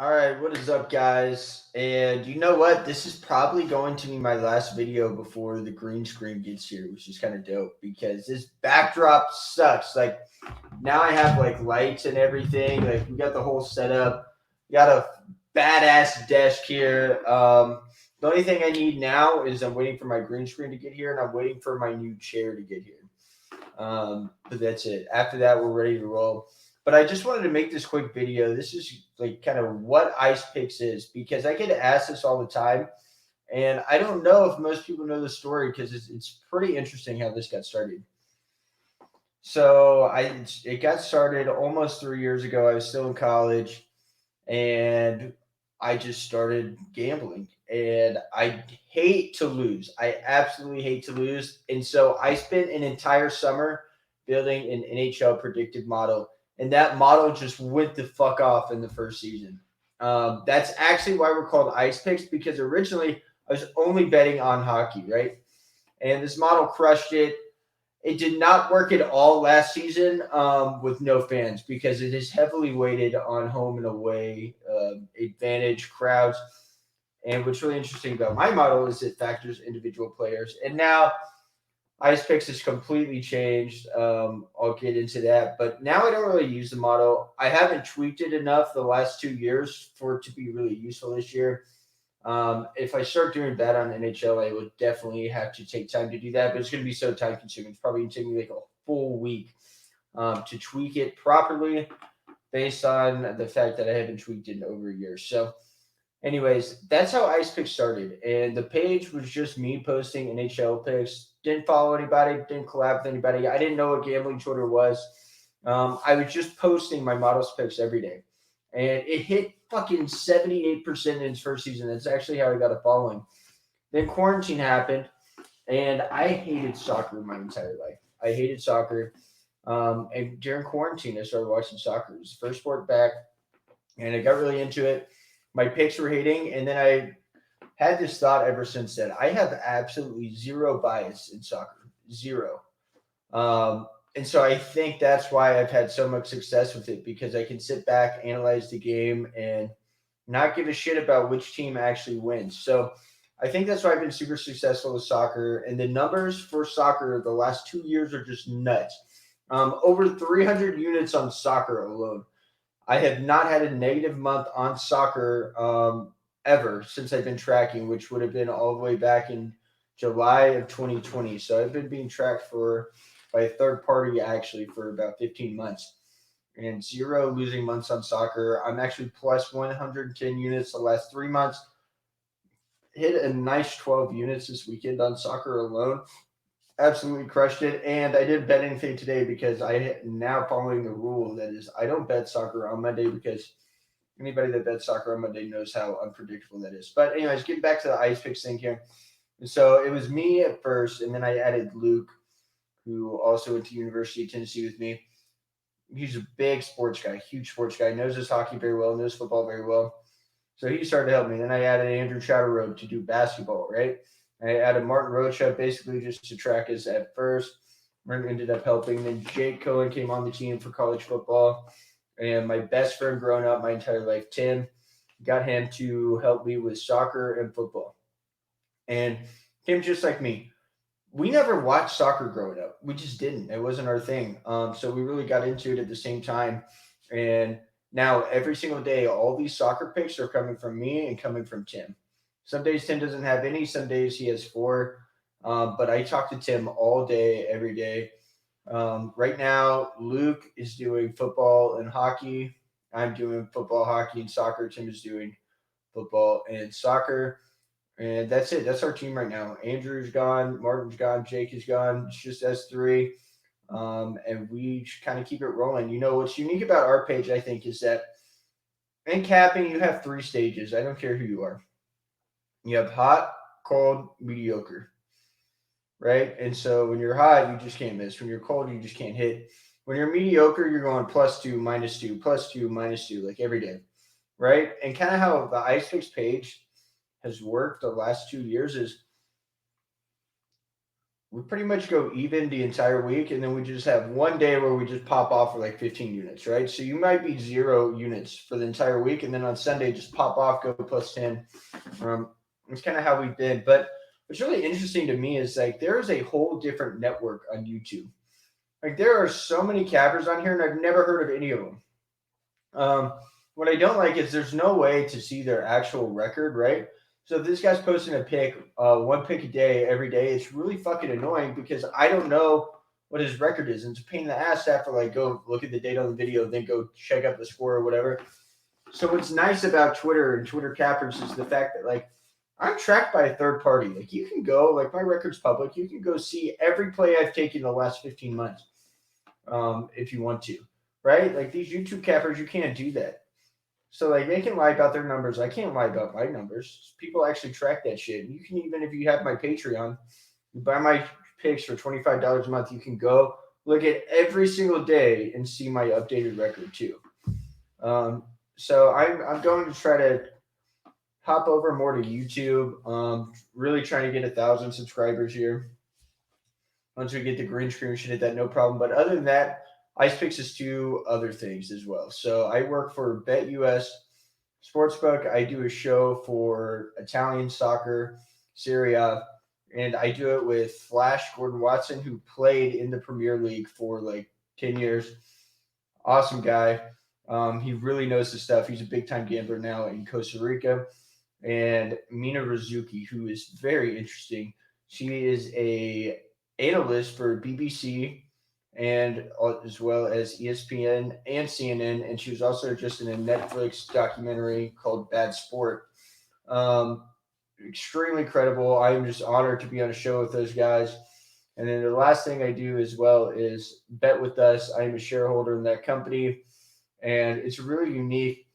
All right, what is up, guys? And you know what? This is probably going to be my last video before the green screen gets here, which is kind of dope because this backdrop sucks. Like, now I have like lights and everything. Like, we got the whole setup. We got a badass desk here. The only thing I need now is I'm waiting for my green screen to get here, and I'm waiting for my new chair to get here. But that's it. After that, we're ready to roll. But I just wanted to make this quick video. This is like kind of what Ice Picks is because I get asked this all the time, and I don't know if most people know the story because it's pretty interesting how this got started. So it got started almost 3 years ago. I was still in college, and I just started gambling. And I hate to lose. I absolutely hate to lose. And so I spent an entire summer building an NHL predictive model, and that model just went the fuck off in the first season. That's actually why we're called Ice Picks because originally I was only betting on hockey, right? And this model crushed it. It did not work at all last season with no fans because it is heavily weighted on home and away advantage crowds. And what's really interesting about my model is it factors individual players. And now Ice Picks has completely changed. I'll get into that. But now I don't really use the model. I haven't tweaked it enough the last 2 years for it to be really useful this year. If I start doing that on NHL, I would definitely have to take time to do that, but it's going to be so time consuming. It's probably going to take me like a full week to tweak it properly based on the fact that I haven't tweaked it in over a year. So, anyways, that's how Ice Pick started. And the page was just me posting NHL picks. Didn't follow anybody, didn't collab with anybody. I didn't know what gambling Twitter was. I was just posting my models picks every day. And it hit fucking 78% in its first season. That's actually how I got a following. Then quarantine happened, and I hated soccer my entire life. I hated soccer. And during quarantine, I started watching soccer. It was the first sport back, and I got really into it. My picks were hitting, and then I had this thought ever since then. I have absolutely zero bias in soccer, zero. And so I think that's why I've had so much success with it because I can sit back, analyze the game, and not give a shit about which team actually wins. So I think that's why I've been super successful with soccer. And the numbers for soccer the last 2 years are just nuts. Over 300 units on soccer alone. I have not had a negative month on soccer ever since I've been tracking, which would have been all the way back in July of 2020. So I've been being tracked for by a third party actually for about 15 months and zero losing months on soccer. I'm actually plus 110 units the last 3 months. Hit a nice 12 units this weekend on soccer alone. Absolutely crushed it. And I didn't bet anything today because I am now following the rule that is I don't bet soccer on Monday because anybody that bets soccer on Monday knows how unpredictable that is. But anyways, getting back to the ice picks thing here. So it was me at first, and then I added Luke, who also went to University of Tennessee with me. He's a big sports guy, huge sports guy, knows his hockey very well, knows football very well. So he started to help me. Then I added Andrew Chatterroad to do basketball, right? I added Martin Rocha basically just to track us at first. Martin ended up helping. Then Jake Cohen came on the team for college football. And my best friend growing up my entire life, Tim, got him to help me with soccer and football. And Tim, just like me, we never watched soccer growing up. We just didn't. It wasn't our thing. So we really got into it at the same time. And now every single day, all these soccer picks are coming from me and coming from Tim. Some days Tim doesn't have any. Some days he has four. But I talk to Tim all day, every day. Right now, Luke is doing football and hockey. I'm doing football, hockey, and soccer. Tim is doing football and soccer. And that's it. That's our team right now. Andrew's gone, Martin's gone, Jake is gone. It's just us three. And we kind of keep it rolling. You know, what's unique about our page, I think, is that in capping, you have three stages. I don't care who you are. You have hot, cold, mediocre, right? And so when you're hot, you just can't miss. When you're cold, you just can't hit. When you're mediocre, you're going plus two, minus two, plus two, minus two, like every day, right? And kind of how the Ice Fix page has worked the last 2 years is we pretty much go even the entire week, and then we just have one day where we just pop off for like 15 units, right? So you might be 0 units for the entire week, and then on Sunday just pop off, go plus 10. It's kind of how we've been. But what's really interesting to me is like there is a whole different network on YouTube. Like there are so many cappers on here, and I've never heard of any of them. Um, what I don't like is there's no way to see their actual record, right? So if this guy's posting a pick, one pick a day every day, it's really fucking annoying because I don't know what his record is, and it's a pain in the ass to have to like go look at the data on the video, then go check up the score or whatever. So what's nice about Twitter and Twitter cappers is the fact that like I'm tracked by a third party. Like you can go, like my record's public. You can go see every play I've taken the last 15 months, if you want to, right? Like these YouTube cappers, you can't do that. So like they can lie about their numbers. I can't lie about my numbers. People actually track that shit. You can, even if you have my Patreon, you buy my picks for $25 a month. You can go look at every single day and see my updated record too. Um, so I'm going to try to hop over more to YouTube. Really trying to get 1,000 subscribers here. Once we get the green screen, we should hit that no problem. But other than that, Ice Picks is do other things as well. So I work for BetUS Sportsbook. I do a show for Italian soccer, Serie A, and I do it with Flash Gordon Watson, who played in the Premier League for like 10 years. Awesome guy. He really knows his stuff. He's a big time gambler now in Costa Rica. And Mina Rizuki, who is very interesting. She is a analyst for BBC and as well as ESPN and CNN, and she was also just in a Netflix documentary called Bad Sport. Um, Extremely credible. I am just honored to be on a show with those guys. And then the last thing I do as well is Bet With Us. I am a shareholder in that company, and it's really unique.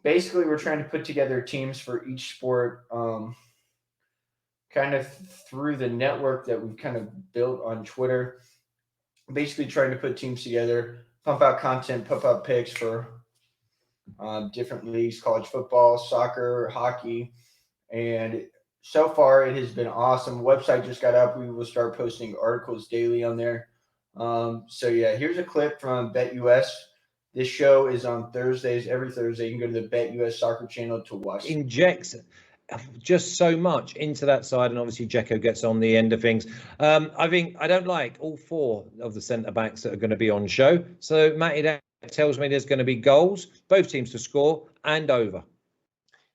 Basically, we're trying to put together teams for each sport, kind of through the network that we've kind of built on Twitter. Basically, trying to put teams together, pump out content, pump out picks for different leagues, college football, soccer, hockey, and so far it has been awesome. Website just got up. We will start posting articles daily on there. So yeah, here's a clip from BetUS. This show is on Thursdays, every Thursday. You can go to the BetUS soccer channel to watch. Injects just so much into that side, and obviously Dzeko gets on the end of things. I think I don't like all four of the centre backs that are going to be on show. So Matty, that tells me there's going to be goals, both teams to score and over.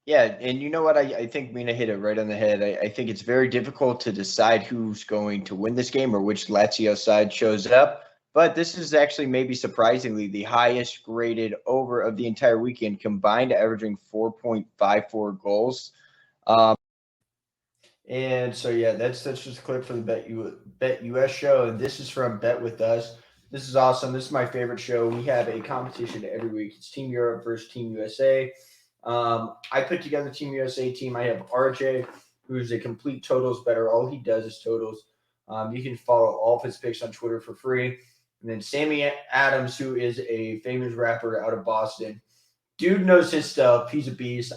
Yeah, and you know what? I think Mina hit it right on the head. I think it's very difficult to decide who's going to win this game or which Lazio side shows up. But this is actually maybe surprisingly the highest graded over of the entire weekend, combined averaging 4.54 goals. And so yeah, that's just a clip for the BetUS show, and this is from Bet With Us. This is awesome. This is my favorite show. We have a competition every week. It's Team Europe versus Team USA. I put together the Team USA team. I have RJ, who's a complete totals better. All he does is totals. You can follow all of his picks on Twitter for free. And then Sammy Adams, who is a famous rapper out of Boston. Dude knows his stuff. He's a beast.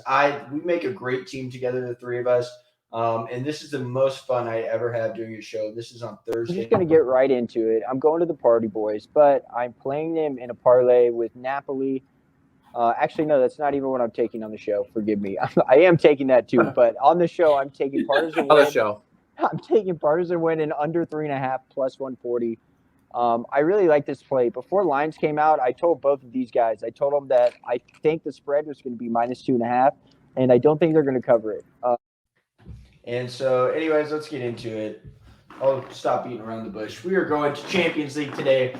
We make a great team together, the three of us. And this is the most fun I ever have doing a show. This is on Thursday. I'm just going to get right into it. I'm going to the Party Boys, but I'm playing them in a parlay with Napoli. Actually, no, that's not even what I'm taking on the show. Forgive me. I am taking that too, but on the show, I'm taking Partisan win. On the show. I'm taking Partisan win in under 3.5 plus 140. I really like this play. Before lines came out, I told both of these guys, I told them that I think the spread was going to be minus 2.5, and I don't think they're going to cover it. And so, anyways, let's get into it. I'll stop beating around the bush. We are going to Champions League today.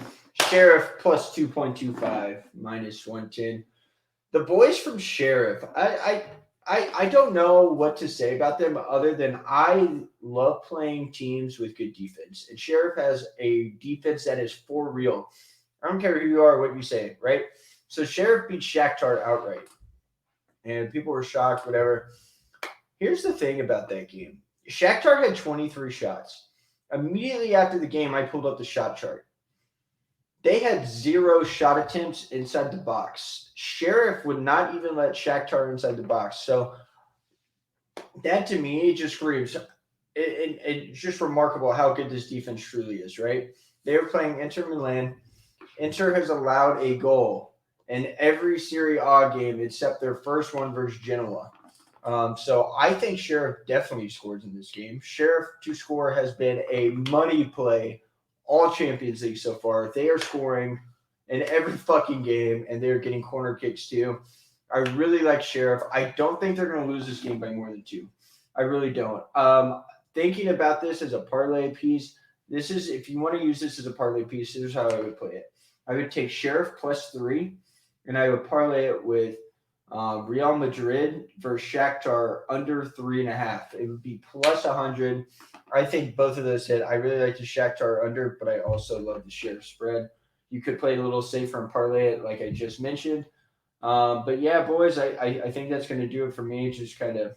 Sheriff plus 2.25, minus 110. The boys from Sheriff, I don't know what to say about them other than I love playing teams with good defense. And Sheriff has a defense that is for real. I don't care who you are, what you say, right? So Sheriff beat Shakhtar outright. And people were shocked, whatever. Here's the thing about that game. Shakhtar had 23 shots. Immediately after the game, I pulled up the shot chart. They had 0 shot attempts inside the box. Sheriff would not even let Shakhtar inside the box. So that to me just screams, it's just remarkable how good this defense truly is, right? They were playing Inter Milan. Inter has allowed a goal in every Serie A game except their first one versus Genoa. So I think Sheriff definitely scores in this game. Sheriff to score has been a money play all Champions League so far. They are scoring in every fucking game, and they're getting corner kicks too. I really like Sheriff. I don't think they're going to lose this game by more than 2. I really don't. Thinking about this as a parlay piece, this is, if you want to use this as a parlay piece, here's how I would play it. I would take Sheriff +3, and I would parlay it with Real Madrid versus Shakhtar under 3.5. It would be +100. I think both of those hit. I really like the Shakhtar under, but I also love the Sheriff spread. You could play it a little safer and parlay it, like I just mentioned. But yeah, boys, I think that's going to do it for me. Just kind of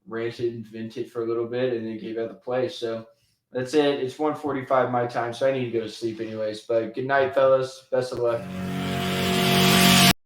ranted and vented for a little bit, and then gave out the play. So that's it. It's 1:45 my time, so I need to go to sleep anyways. But good night, fellas. Best of luck.